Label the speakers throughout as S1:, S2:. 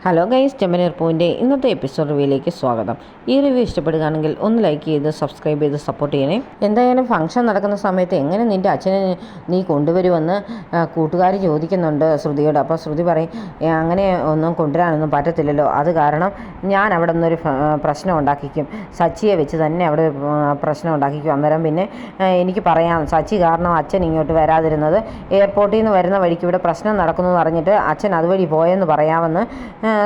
S1: Hello guys, ചെമ്മനീർ പൂവിൻ്റെ ഇന്നത്തെ episode റിവ്യൂയിലേക്ക് സ്വാഗതം. ഈ റിവ്യൂ ഇഷ്ടപ്പെടുകയാണെങ്കിൽ ഒന്ന് ലൈക്ക് ചെയ്ത് സബ്സ്ക്രൈബ് ചെയ്ത് സപ്പോർട്ട് ചെയ്യണേ. എന്തായാലും ഫംഗ്ഷൻ നടക്കുന്ന സമയത്ത് എങ്ങനെ നിൻ്റെ അച്ഛനെ നീ കൊണ്ടുവരുമെന്ന് കൂട്ടുകാർ ചോദിക്കുന്നുണ്ട് ശ്രുതിയോട്. അപ്പോൾ ശ്രുതി പറയും, അങ്ങനെ ഒന്നും കൊണ്ടുവരാനൊന്നും പറ്റത്തില്ലല്ലോ, അത് കാരണം ഞാൻ അവിടെ നിന്നൊരു പ്രശ്നം ഉണ്ടാക്കിക്കും, സച്ചിയെ വെച്ച് തന്നെ അവിടെ പ്രശ്നം ഉണ്ടാക്കിക്കും. അന്നേരം പിന്നെ എനിക്ക് പറയാം, സച്ചി കാരണം അച്ഛൻ ഇങ്ങോട്ട് വരാതിരുന്നത് എയർപോർട്ടിൽ നിന്ന് വരുന്ന വഴിക്ക് ഇവിടെ പ്രശ്നം നടക്കുന്നു എന്ന് അറിഞ്ഞിട്ട് അച്ഛൻ അതുവഴി പോയെന്ന് പറയാമെന്ന്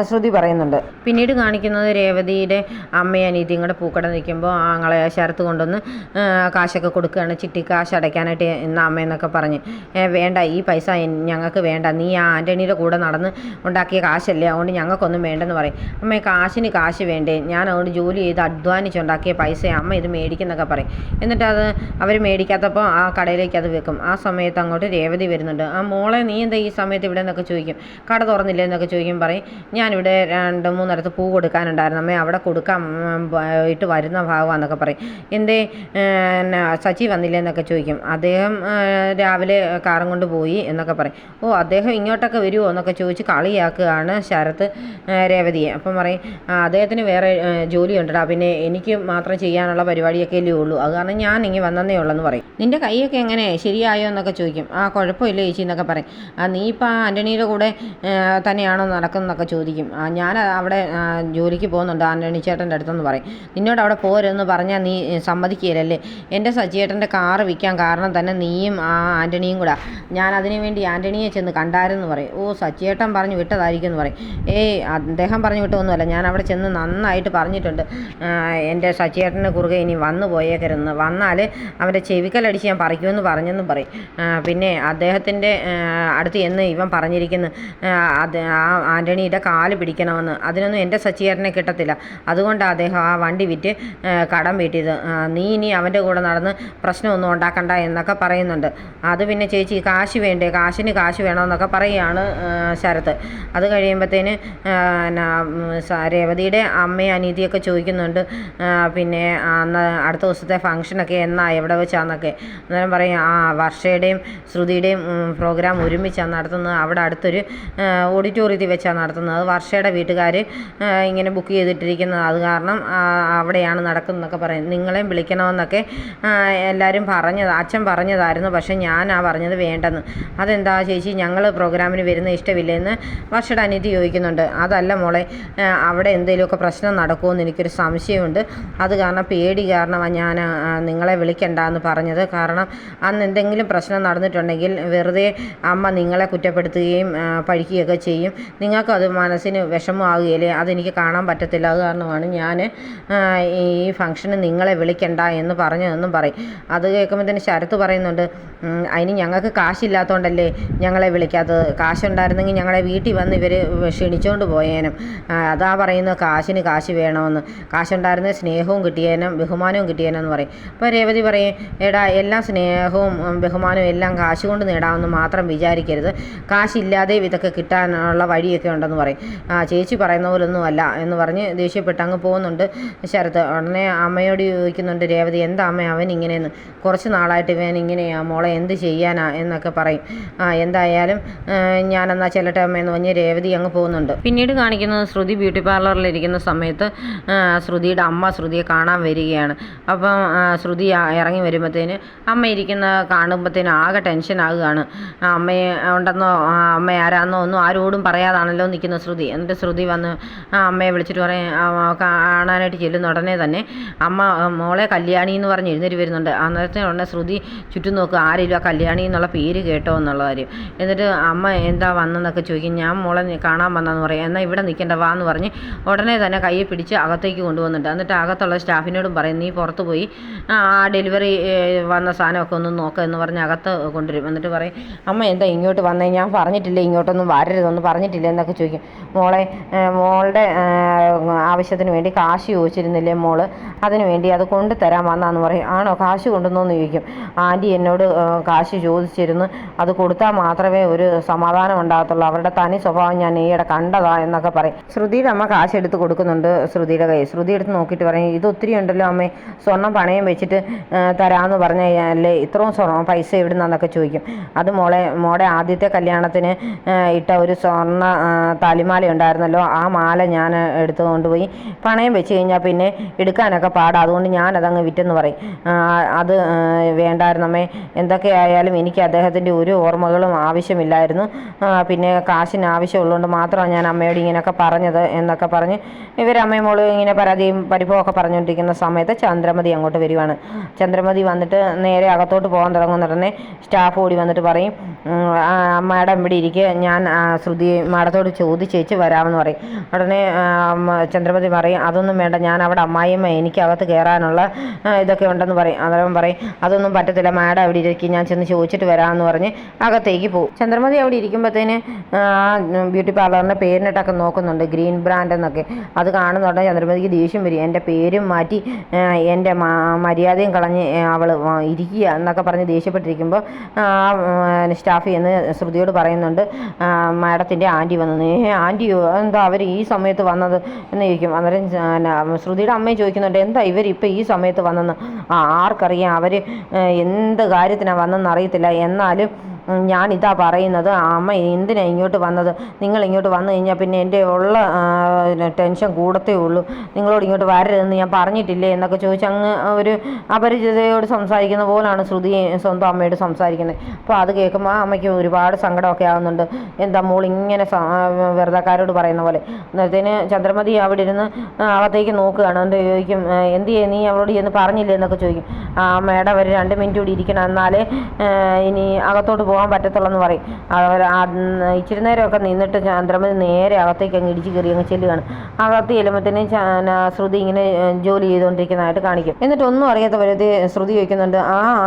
S1: ശ്രുതി പറയുന്നുണ്ട്. പിന്നീട് കാണിക്കുന്നത് രേവതിയുടെ അമ്മയും അനീതിയും കൂടെ പൂക്കട നിൽക്കുമ്പോൾ ആങ്ങളെ ശരത്ത് കൊണ്ടൊന്ന് കാശൊക്കെ കൊടുക്കുകയാണ്, ചിട്ടി കാശ് അടയ്ക്കാനായിട്ട് ഇന്ന് അമ്മയെന്നൊക്കെ പറഞ്ഞ്. വേണ്ട, ഈ പൈസ ഞങ്ങൾക്ക് വേണ്ട, നീ ആ ആൻ്റണിയുടെ കൂടെ നടന്ന് ഉണ്ടാക്കിയ കാശല്ലേ, അതുകൊണ്ട് ഞങ്ങൾക്കൊന്നും വേണ്ടെന്ന് പറയും. അമ്മ കാശിന് കാശ് വേണ്ടേ, ഞാൻ അതുകൊണ്ട് ജോലി ചെയ്ത് അധ്വാനിച്ചുണ്ടാക്കിയ പൈസ അമ്മ ഇത് മേടിക്കുന്നൊക്കെ പറയും. എന്നിട്ട് അത് അവർ മേടിക്കാത്തപ്പോൾ ആ കടയിലേക്ക് അത് വെക്കും. ആ സമയത്ത് അങ്ങോട്ട് രേവതി വരുന്നുണ്ട്. ആ മോളെ, നീ എന്താ ഈ സമയത്ത് ഇവിടെ എന്നൊക്കെ ചോദിക്കും. കട തുറന്നില്ലേ എന്നൊക്കെ ചോദിക്കും. പറയും, ഞാനിവിടെ 2-3 പൂ കൊടുക്കാനുണ്ടായിരുന്നു അമ്മേ, അവിടെ കൊടുക്കാൻ ഇട്ട് വരുന്ന ഭാഗമാണെന്നൊക്കെ പറയും. എന്തേ സച്ചി വന്നില്ലേ എന്നൊക്കെ ചോദിക്കും. അദ്ദേഹം രാവിലെ കാറും കൊണ്ട് പോയി എന്നൊക്കെ പറയും. ഓ, അദ്ദേഹം ഇങ്ങോട്ടൊക്കെ വരുമോ എന്നൊക്കെ ചോദിച്ച് കളിയാക്കുകയാണ് ശരത്ത് രേവതിയെ. അപ്പം പറയും, അദ്ദേഹത്തിന് വേറെ ജോലി ഉണ്ടടാ, പിന്നെ എനിക്ക് മാത്രം ചെയ്യാനുള്ള പരിപാടിയൊക്കെ അല്ലേ ഉള്ളൂ, അത് കാരണം ഞാൻ ഇങ്ങനെ വന്നതേ ഉള്ളെന്ന് പറയും. നിൻ്റെ കൈയൊക്കെ എങ്ങനെ ശരിയായോ എന്നൊക്കെ ചോദിക്കും. കുഴപ്പമില്ല ചേച്ചി എന്നൊക്കെ പറയും. നീ ഇപ്പം ആൻ്റണിയുടെ കൂടെ തന്നെയാണോ നടക്കുന്നതൊക്കെ ചോദിക്കും. ഞാൻ അവിടെ ജോലിക്ക് പോകുന്നുണ്ട് ആൻ്റണി ചേട്ടൻ്റെ അടുത്തെന്ന് പറയും. നിന്നോട് അവിടെ പോരുമെന്ന് പറഞ്ഞാൽ നീ സമ്മതിക്കുകയില്ലല്ലേ, എൻ്റെ സച്ചിയേട്ടൻ്റെ കാറ് വിൽക്കാൻ കാരണം തന്നെ നീയും ആ ആൻ്റണിയും കൂടെ, ഞാൻ അതിനു വേണ്ടി ആൻ്റണിയെ ചെന്ന് കണ്ടായിരുന്നു പറയും. ഓ, സച്ചിയേട്ടൻ പറഞ്ഞു വിട്ടതായിരിക്കും എന്ന് പറയും. അദ്ദേഹം പറഞ്ഞു വിട്ടൊന്നുമല്ല, ഞാൻ അവിടെ ചെന്ന് നന്നായിട്ട് പറഞ്ഞിട്ടുണ്ട്, എൻ്റെ സച്ചിയേട്ടൻ്റെ കുറുകെ ഇനി വന്നു പോയേക്കരുതെന്ന്, വന്നാൽ അവൻ്റെ ചെവിക്കലടിച്ച് ഞാൻ പറിക്കുമെന്ന് പറഞ്ഞെന്നും പറയും. പിന്നെ അദ്ദേഹത്തിൻ്റെ അടുത്ത് എന്ന് ഇവൻ പറഞ്ഞിരിക്കുന്നു, അത് ആ ആൻ്റണിയുടെ കാല് പിടിക്കണമെന്ന്, അതിനൊന്നും എൻ്റെ സച്ചിയേട്ടനെ കിട്ടത്തില്ല, അതുകൊണ്ടാണ് അദ്ദേഹം ആ വണ്ടി വിറ്റ് കടം വീട്ടിയത്, നീ ഇനി അവൻ്റെ കൂടെ നടന്ന് പ്രശ്നമൊന്നും ഉണ്ടാക്കണ്ട എന്നൊക്കെ പറയുന്നുണ്ട്. അത് പിന്നെ ചേച്ചി കാശ് വേണ്ടേ, കാശിന് കാശ് വേണമെന്നൊക്കെ പറയുകയാണ് ശരത്ത്. അത് കഴിയുമ്പോഴത്തേന് രേവതിയുടെ അമ്മയും അനീതിയൊക്കെ ചോദിക്കുന്നുണ്ട്, പിന്നെ അന്ന് അടുത്ത ദിവസത്തെ ഫംഗ്ഷനൊക്കെ എന്നാ എവിടെ വെച്ചാന്നൊക്കെ. അന്നേരം പറയും, വർഷയുടെയും ശ്രുതിയുടെയും പ്രോഗ്രാം ഒരുമിച്ചാണ് നടത്തുന്നത്, അവിടെ അടുത്തൊരു ഓഡിറ്റോറിയത്തിൽ വെച്ചാണ് നടത്തുന്നത്, അത് വർഷയുടെ വീട്ടുകാർ ഇങ്ങനെ ബുക്ക് ചെയ്തിട്ടിരിക്കുന്നത്, അത് കാരണം അവിടെയാണ് നടക്കുന്നതെന്നൊക്കെ പറയും. നിങ്ങളെയും വിളിക്കണമെന്നൊക്കെ എല്ലാവരും അച്ഛൻ പറഞ്ഞതായിരുന്നു, പക്ഷേ ഞാനാ പറഞ്ഞത് വേണ്ടെന്ന്. അതെന്താ ചേച്ചി, ഞങ്ങൾ പ്രോഗ്രാമിന് വരുന്ന ഇഷ്ടമില്ലെന്ന് വർഷയുടെ അനീതി ചോദിക്കുന്നുണ്ട്. അതല്ല മോളെ, അവിടെ എന്തെങ്കിലുമൊക്കെ പ്രശ്നം നടക്കുമെന്ന് എനിക്കൊരു സംശയമുണ്ട്, അത് കാരണം പേടി കാരണമാണ് ഞാൻ നിങ്ങളെ വിളിക്കണ്ടെന്ന് പറഞ്ഞത്. കാരണം അന്ന് എന്തെങ്കിലും പ്രശ്നം നടന്നിട്ടുണ്ടെങ്കിൽ വെറുതെ അമ്മ നിങ്ങളെ കുറ്റപ്പെടുത്തുകയും പഴിക്കുകയൊക്കെ ചെയ്യും, നിങ്ങൾക്കത് മനസ്സിന് വിഷമമാകുകയില്ലേ, അതെനിക്ക് കാണാൻ പറ്റത്തില്ല, അത് കാരണമാണ് ഞാൻ ഈ ഫംഗ്ഷന് നിങ്ങളെ വിളിക്കണ്ട എന്ന് പറഞ്ഞതെന്നും പറയും. അത് കേൾക്കുമ്പോൾ തന്നെ ശരത്ത് പറയുന്നുണ്ട്, അതിന് ഞങ്ങൾക്ക് കാശില്ലാത്തതുകൊണ്ടല്ലേ ഞങ്ങളെ വിളിക്കാത്തത്, കാശുണ്ടായിരുന്നെങ്കിൽ ഞങ്ങളെ വീട്ടിൽ വന്ന് ഇവർ ക്ഷണിച്ചുകൊണ്ട് പോയേനും, അതാ പറയുന്നത് കാശിന് കാശ് വേണമെന്ന്, കാശുണ്ടായിരുന്ന സ്നേഹവും കിട്ടിയേനും ബഹുമാനവും കിട്ടിയേനെന്ന് പറയും. അപ്പോൾ രേവതി പറയും, എടാ, എല്ലാ സ്നേഹവും ബഹുമാനവും എല്ലാം കാശ് കൊണ്ട് നേടാമെന്ന് മാത്രം വിചാരിക്കരുത്, കാശില്ലാതെ ഇതൊക്കെ കിട്ടാനുള്ള വഴിയൊക്കെ ഉണ്ടെന്ന് പറയും. ചേച്ചി പറയുന്ന പോലൊന്നും അല്ല എന്ന് പറഞ്ഞ് ദേഷ്യപ്പെട്ട് അങ്ങ് പോകുന്നുണ്ട് ശരത്ത്. ഉടനെ അമ്മയോട് ചോദിക്കുന്നുണ്ട് രേവതി, എന്താ അമ്മ അവൻ ഇങ്ങനെയെന്ന്, കുറച്ച് നാളായിട്ട് ഇവൻ ഇങ്ങനെയാ മോളെ, എന്ത് ചെയ്യാനാ എന്നൊക്കെ പറയും. എന്തായാലും ഞാനെന്നാ ചെല്ലട്ടെ അമ്മയെന്ന് പറഞ്ഞ് രേവതി അങ്ങ് പോകുന്നുണ്ട്. പിന്നീട് കാണിക്കുന്നത് ശ്രുതി ബ്യൂട്ടി പാർലറിലിരിക്കുന്ന സമയത്ത് ശ്രുതിയുടെ അമ്മ ശ്രുതിയെ കാണാൻ വരികയാണ്. അപ്പം ശ്രുതി ഇറങ്ങി വരുമ്പോഴത്തേന് അമ്മ ഇരിക്കുന്ന കാണുമ്പോഴത്തേനും ആകെ ടെൻഷൻ ആകുകയാണ്. അമ്മയെ ഉണ്ടെന്നോ അമ്മ ആരാന്നോ ഒന്നും ആരോടും പറയാതാണല്ലോ നിൽക്കുന്ന ശ്രുതി. എന്നിട്ട് ശ്രുതി വന്ന് അമ്മയെ വിളിച്ചിട്ട് പറയും, കാണാനായിട്ട് ചെല്ലുന്ന ഉടനെ തന്നെ അമ്മ മോളെ കല്യാണി എന്ന് പറഞ്ഞ് എഴുന്നേറ്റ് വരുന്നുണ്ട്. അന്നേരത്തെ ഉടനെ ശ്രുതി ചുറ്റും നോക്കുക, ആരെങ്കിലും ആ കല്യാണി എന്നുള്ള പേര് കേട്ടോ എന്നുള്ള കാര്യം. എന്നിട്ട് അമ്മ എന്താ വന്നെന്നൊക്കെ ചോദിക്കും. ഞാൻ മോളെ കാണാൻ വന്നെന്ന് പറയും. എന്നാൽ ഇവിടെ നിൽക്കേണ്ട വാ എന്ന് പറഞ്ഞ് ഉടനെ തന്നെ കയ്യെ പിടിച്ച് അകത്തേക്ക് കൊണ്ടുവന്നിട്ട് എന്നിട്ട് അകത്തുള്ള സ്റ്റാഫിനോടും പറയും, നീ പുറത്ത് പോയി ആ ഡെലിവറി വന്ന സാധനമൊക്കെ ഒന്ന് നോക്കുക എന്ന് പറഞ്ഞ് അകത്ത് കൊണ്ടുവരും. എന്നിട്ട് പറയും, അമ്മ എന്താ ഇങ്ങോട്ട് വന്നേ, ഞാൻ പറഞ്ഞിട്ടില്ലേ ഇങ്ങോട്ടൊന്നും വരരുതെന്ന് പറഞ്ഞിട്ടില്ലേ എന്നൊക്കെ ചോദിക്കും. മോളുടെ ആവശ്യത്തിന് വേണ്ടി കാശ് ചോദിച്ചിരുന്നില്ലേ മോള്, അതിന് വേണ്ടി അത് കൊണ്ടുതരാൻ വന്നാന്ന് പറയും. ആണോ, കാശ് കൊണ്ടുവന്നോന്ന് ചോദിക്കും. ആൻറ്റി എന്നോട് കാശ് ചോദിച്ചിരുന്നു, അത് കൊടുത്താൽ മാത്രമേ ഒരു സമാധാനം ഉണ്ടാകത്തുള്ളൂ, അവരുടെ തനി സ്വഭാവം ഞാൻ ഈയിടെ കണ്ടതാ എന്നൊക്കെ പറയും. ശ്രുതിയുടെ അമ്മ കാശ് എടുത്ത് കൊടുക്കുന്നുണ്ട് ശ്രുതിയുടെ കൈ. ശ്രുതി എടുത്ത് നോക്കിയിട്ട് പറയും, ഇത് ഒത്തിരി ഉണ്ടല്ലോ അമ്മേ, സ്വർണ്ണം പണയം വെച്ചിട്ട് തരാമെന്ന് പറഞ്ഞല്ലേ, ഇത്രയും പൈസ എവിടുന്നാന്നൊക്കെ ചോദിക്കും. അത് മോളുടെ ആദ്യത്തെ കല്യാണത്തിന് ഇട്ട ഒരു സ്വർണ്ണ താലി താലിമാല ഉണ്ടായിരുന്നല്ലോ, ആ മാല ഞാൻ എടുത്ത് കൊണ്ടുപോയി പണയം വെച്ച് കഴിഞ്ഞാൽ പിന്നെ എടുക്കാനൊക്കെ പാടാം, അതുകൊണ്ട് ഞാനതങ്ങ് വിറ്റെന്ന് പറയും. അത് വേണ്ടായിരുന്നമ്മേ, എന്തൊക്കെയായാലും എനിക്ക് അദ്ദേഹത്തിൻ്റെ ഒരു ഓർമ്മകളും ആവശ്യമില്ലായിരുന്നു, പിന്നെ കാശിന് ആവശ്യമുള്ളതുകൊണ്ട് മാത്രമാണ് ഞാൻ അമ്മയോട് ഇങ്ങനെയൊക്കെ പറഞ്ഞത് എന്നൊക്കെ പറഞ്ഞ് ഇവരമ്മയും മോളും ഇങ്ങനെ പരാതിയും പരിഭവമൊക്കെ പറഞ്ഞുകൊണ്ടിരിക്കുന്ന സമയത്ത് ചന്ദ്രമതി അങ്ങോട്ട് വരുവാണ്. ചന്ദ്രമതി വന്നിട്ട് നേരെ അകത്തോട്ട് പോകാൻ തുടങ്ങുന്നുടനെ സ്റ്റാഫ് ഓടി വന്നിട്ട് പറയും, മാഡം ഇവിടെ ഇരിക്കുക, ഞാൻ ശ്രുതി മാഡത്തോട് ചോദിച്ചേച്ച് വരാമെന്ന് പറയും. ഉടനെ ചന്ദ്രമതി പറയും, അതൊന്നും വേണ്ട, ഞാൻ അവിടെ അമ്മായിയമ്മ എനിക്കകത്ത് കയറാനുള്ള ഇതൊക്കെ ഉണ്ടെന്ന് പറയും. അന്നേരം പറയും, അതൊന്നും പറ്റത്തില്ല, മാഡം അവിടെ ഇരിക്കും, ഞാൻ ചെന്ന് ചോദിച്ചിട്ട് വരാമെന്ന് പറഞ്ഞ് അകത്തേക്ക് പോകും. ചന്ദ്രമതി അവിടെ ഇരിക്കുമ്പോഴത്തേന് ബ്യൂട്ടി പാർലറിൻ്റെ പേരിനിട്ടൊക്കെ നോക്കുന്നുണ്ട്, ഗ്രീൻ ബ്രാൻഡ് എന്നൊക്കെ. അത് കാണുന്നുണ്ട് ചന്ദ്രമതിക്ക് ദേഷ്യം വരും. എൻ്റെ പേരും മാറ്റി എൻ്റെ മര്യാദയും കളഞ്ഞ് അവൾ ഇരിക്കുക എന്നൊക്കെ പറഞ്ഞ് ദേഷ്യപ്പെട്ടിരിക്കുമ്പോൾ സ്റ്റാഫ് എന്ന് ശ്രുതിയോട് പറയുന്നുണ്ട്, മാഡത്തിൻ്റെ ആൻറ്റി വന്നു. ആൻറ്റിയോ, എന്താ അവർ ഈ സമയത്ത് വന്നത് എന്ന് ചോദിക്കും. അന്നേരം ശ്രുതിയുടെ അമ്മയും ചോദിക്കുന്നുണ്ട്, എന്താ ഇവരിപ്പോൾ ഈ സമയത്ത് വന്നെന്ന്. ആർക്കറിയാം, അവർ എന്ത് കാര്യത്തിനാണ് വന്നതെന്ന് അറിയത്തില്ല, എന്നാലും ഞാനിതാ പറയുന്നത്, അമ്മ എന്തിനാണ് ഇങ്ങോട്ട് വന്നത്, നിങ്ങൾ ഇങ്ങോട്ട് വന്നു കഴിഞ്ഞാൽ പിന്നെ എൻ്റെ ഉള്ള ടെൻഷൻ കൂടത്തേ ഉള്ളൂ, നിങ്ങളോട് ഇങ്ങോട്ട് വരരുതെന്ന് ഞാൻ പറഞ്ഞിട്ടില്ലേ എന്നൊക്കെ ചോദിച്ച് അങ്ങ് ഒരു അപരിചിതയോട് സംസാരിക്കുന്ന പോലാണ് ശ്രുതി സ്വന്തം അമ്മയോട് സംസാരിക്കുന്നത്. അപ്പോൾ അത് കേൾക്കുമ്പോൾ ആ അമ്മയ്ക്ക് ഒരുപാട് സങ്കടമൊക്കെ ആകുന്നുണ്ട്. എന്താ മോൾ ഇങ്ങനെ വെറുതെക്കാരോട് പറയുന്ന പോലെ. അന്നേരത്തേന് ചന്ദ്രമതി അവിടെ ഇരുന്ന് അകത്തേക്ക് നോക്കുകയാണ്. എന്നിട്ട് ചോദിക്കും, എന്ത് ചെയ്യേ നീ അവളോട് ചെന്ന് പറഞ്ഞില്ലേ എന്നൊക്കെ ചോദിക്കും. മേഡം അവർ 2 മിനിറ്റ് കൂടി ഇരിക്കണം, എന്നാലേ ഇനി അകത്തോട്ട് പോകാൻ പറ്റത്തുള്ളെന്ന് പറയും. ഇച്ചിരി നേരമൊക്കെ നിന്നിട്ട് ചന്ദ്രമതി നേരെ അകത്തേക്ക് അങ്ങ് ഇടിച്ച് കയറി അങ്ങ് ചെല്ലുകയാണ്. അകത്ത് ചെല്ലുമ്പോഴത്തേന് ശ്രുതി ഇങ്ങനെ ജോലി ചെയ്തുകൊണ്ടിരിക്കുന്നതായിട്ട് കാണിക്കും. എന്നിട്ട് ഒന്നും അറിയാത്ത വരുത്തി ശ്രുതി ചോദിക്കുന്നുണ്ട്,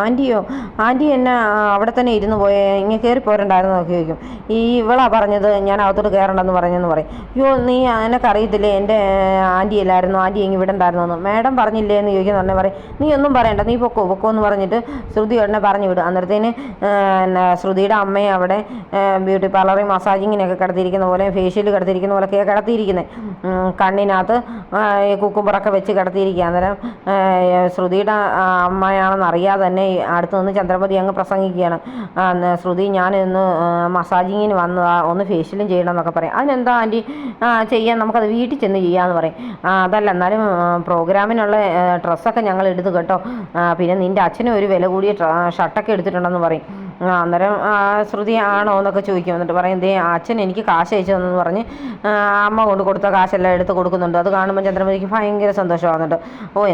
S1: ആൻറ്റിയോ, ആൻറ്റി എന്നെ അവിടെ തന്നെ ഇരുന്ന് പോയേ, ഇങ്ങനെ കയറി പോരണ്ടായിരുന്നു എന്നൊക്കെ ചോദിക്കും. ഇവളാ പറഞ്ഞത് ഞാൻ അകത്തോട്ട് കയറണ്ടെന്ന് പറഞ്ഞെന്ന് പറയും. അയ്യോ, നീ എനിക്കറിയത്തില്ലേ എൻ്റെ ആൻറ്റി അല്ലായിരുന്നു, ആൻറ്റി ഇങ്ങനെ ഇവിടെ ഉണ്ടായിരുന്നു എന്ന് മാഡം പറഞ്ഞില്ലേ എന്ന് ചോദിക്കുന്ന ഉടനെ പറയും, നീ ഒന്നും പറയണ്ട, നീ പൊക്കോ എന്ന് പറഞ്ഞിട്ട് ശ്രുതി ഉടനെ പറഞ്ഞു വിടും. അന്നേരത്തേന് ശ്രുതിയുടെ അമ്മയെ അവിടെ ബ്യൂട്ടി പാർലറിൽ മസാജിങ്ങിനൊക്കെ കിടത്തിയിരിക്കുന്ന പോലെ, ഫേഷ്യൽ കിടത്തിയിരിക്കുന്ന പോലെയൊക്കെ കിടത്തിയിരിക്കുന്നത്, കണ്ണിനകത്ത് കുക്കുമ്പറൊക്കെ വെച്ച് കിടത്തിയിരിക്കുക. അന്നേരം ശ്രുതിയുടെ അമ്മയാണെന്ന് അറിയാതെ തന്നെ അടുത്ത് നിന്ന് ചന്ദ്രമതി അങ്ങ് പ്രസംഗിക്കുകയാണ്, ശ്രുതി ഞാൻ ഇന്ന് മസാജിങ്ങിന് വന്നതാ, ഒന്ന് ഫേഷ്യലും ചെയ്യണം എന്നൊക്കെ പറയും. അതിനെന്താ ആൻറ്റി ചെയ്യാൻ, നമുക്കത് വീട്ടിൽ ചെന്ന് ചെയ്യാമെന്ന് പറയും. അതല്ല, എന്നാലും പ്രോഗ്രാമിനുള്ള ഡ്രസ്സൊക്കെ ഞങ്ങൾ എടുത്തു കേട്ടോ, പിന്നെ നിൻ്റെ അച്ഛനും ഒരു വില കൂടിയ ഷർട്ടൊക്കെ എടുത്തിട്ടുണ്ടെന്ന് പറയും. അന്നേരം ശ്രുതി ആണോ എന്നൊക്കെ ചോദിക്കും. എന്നിട്ട് പറയും, അച്ഛൻ എനിക്ക് കാശ് അയച്ചു തന്നെന്ന് പറഞ്ഞ് അമ്മ കൊണ്ട് കൊടുത്ത കാശെല്ലാം എടുത്ത് കൊടുക്കുന്നുണ്ട്. അത് കാണുമ്പോൾ ചന്ദ്രമതിക്ക് ഭയങ്കര സന്തോഷമാകുന്നുണ്ട്.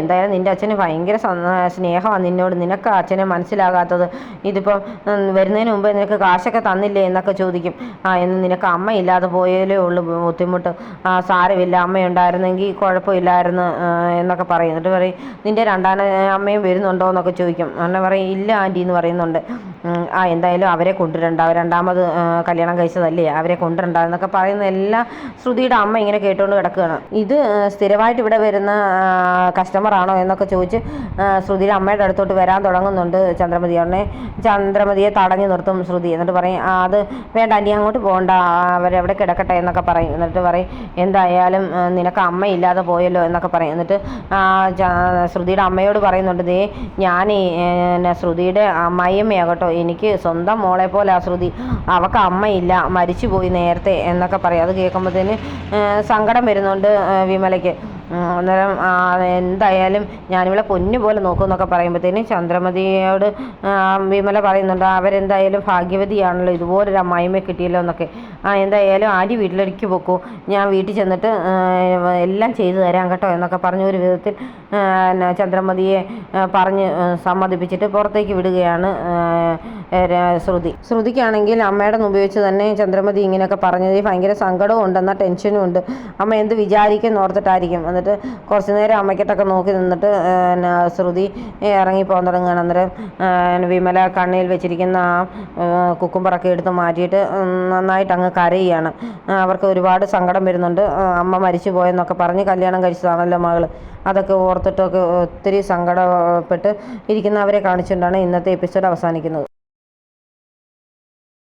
S1: എന്തായാലും നിൻ്റെ അച്ഛന് ഭയങ്കര സ്നേഹമാണ് നിന്നോട്, നിനക്ക് അച്ഛനെ മനസ്സിലാകാത്തത്, ഇതിപ്പം വരുന്നതിന് മുമ്പ് നിനക്ക് കാശൊക്കെ തന്നില്ലേ എന്നൊക്കെ ചോദിക്കും. എന്ന് നിനക്ക് അമ്മ ഇല്ലാതെ പോയാലേ ഉള്ളൂ ബുദ്ധിമുട്ട്, സാരമില്ല, അമ്മയുണ്ടായിരുന്നെങ്കിൽ കുഴപ്പമില്ലായിരുന്നു എന്നൊക്കെ പറയും. എന്നിട്ട് പറയും, നിൻ്റെ രണ്ടാം അമ്മയും വരുന്നുണ്ടോ എന്നൊക്കെ ചോദിക്കും. അങ്ങനെ പറയും, ഇല്ല ആൻറ്റി എന്ന് പറയുന്നുണ്ട്. എന്തായാലും അവരെ കൊണ്ടുവരണ്ട, രണ്ടാമത് കല്യാണം കഴിച്ചതല്ലേ, അവരെ കൊണ്ടുവരണ്ട എന്നൊക്കെ പറയുന്ന എല്ലാം ശ്രുതിയുടെ അമ്മ ഇങ്ങനെ കേട്ടുകൊണ്ട് കിടക്കുകയാണ്. ഇത് സ്ഥിരമായിട്ട് ഇവിടെ വരുന്ന കസ്റ്റമറാണോ എന്നൊക്കെ ചോദിച്ച് ശ്രുതിയുടെ അമ്മയുടെ അടുത്തോട്ട് വരാൻ തുടങ്ങുന്നുണ്ട് ചന്ദ്രമതി. ഉടനെ ചന്ദ്രമതിയെ തടഞ്ഞു നിർത്തും ശ്രുതി. എന്നിട്ട് പറയും, അത് വേണ്ട ആൻറ്റി, അങ്ങോട്ട് പോകണ്ട, അവരെവിടെ കിടക്കട്ടെ എന്നൊക്കെ പറയും. എന്നിട്ട് പറയും, എന്തായാലും നിനക്ക് അമ്മയില്ലാതെ പോയല്ലോ എന്നൊക്കെ പറയും. എന്നിട്ട് ശ്രുതിയുടെ അമ്മയോട് പറയുന്നുണ്ട്, ഞാൻ ശ്രുതിയുടെ അമ്മായിയമ്മയാകട്ടോ, എനിക്ക് സ്വന്തം മോളെ പോലെ ശ്രുതി, അവൾക്ക് അമ്മയില്ല, മരിച്ചുപോയി നേരത്തെ എന്നൊക്കെ പറയും. അത് കേൾക്കുമ്പോഴത്തേന് സങ്കടം വരുന്നുണ്ട് വിമലയ്ക്ക്. അന്നേരം എന്തായാലും ഞാനിവളെ പൊന്നു പോലെ നോക്കും എന്നൊക്കെ പറയുമ്പോഴത്തേന് ചന്ദ്രമതിയോട് വിമല പറയുന്നുണ്ട്, അവരെന്തായാലും ഭാഗ്യവതിയാണല്ലോ, ഇതുപോലൊരു അമ്മായിമ്മയെ കിട്ടിയല്ലോ എന്നൊക്കെ. എന്തായാലും ആൻറ്റി വീട്ടിലേക്ക് പോക്കൂ, ഞാൻ വീട്ടിൽ ചെന്നിട്ട് എല്ലാം ചെയ്തു തരാം കേട്ടോ എന്നൊക്കെ പറഞ്ഞ ഒരു വിധത്തിൽ ചന്ദ്രമതിയെ പറഞ്ഞ് സമ്മതിപ്പിച്ചിട്ട് പുറത്തേക്ക് വിടുകയാണ് ശ്രുതിക്കാണെങ്കിൽ അമ്മയുടെ ഉപയോഗിച്ച് തന്നെ ചന്ദ്രമതി ഇങ്ങനെയൊക്കെ പറഞ്ഞത് ഭയങ്കര സങ്കടവും ഉണ്ട്, എന്നാൽ ടെൻഷനും ഉണ്ട്. അമ്മ എന്ത് വിചാരിക്കും ഓർത്തിട്ടായിരിക്കും. എന്നിട്ട് കുറച്ച് നേരം അമ്മയ്ക്കിട്ടൊക്കെ നോക്കി നിന്നിട്ട് ശ്രുതി ഇറങ്ങിപ്പോകാൻ തുടങ്ങുകയാണ്. അന്നേരം വിമല കണ്ണിൽ വെച്ചിരിക്കുന്ന കുക്കുംബറൊക്കെ എടുത്ത് മാറ്റിയിട്ട് നന്നായിട്ട് അങ്ങ് കരയുകയാണ്. അവർക്ക് ഒരുപാട് സങ്കടം വരുന്നുണ്ട്. അമ്മ മരിച്ചു പോയെന്നൊക്കെ പറഞ്ഞ് കല്യാണം കഴിച്ചതാണല്ലോ മകൾ, അതൊക്കെ ഓർത്തിട്ടൊക്കെ ഒത്തിരി സങ്കടപ്പെട്ട് ഇരിക്കുന്നവരെ കാണിച്ചുകൊണ്ടാണ് ഇന്നത്തെ എപ്പിസോഡ് അവസാനിക്കുന്നത്.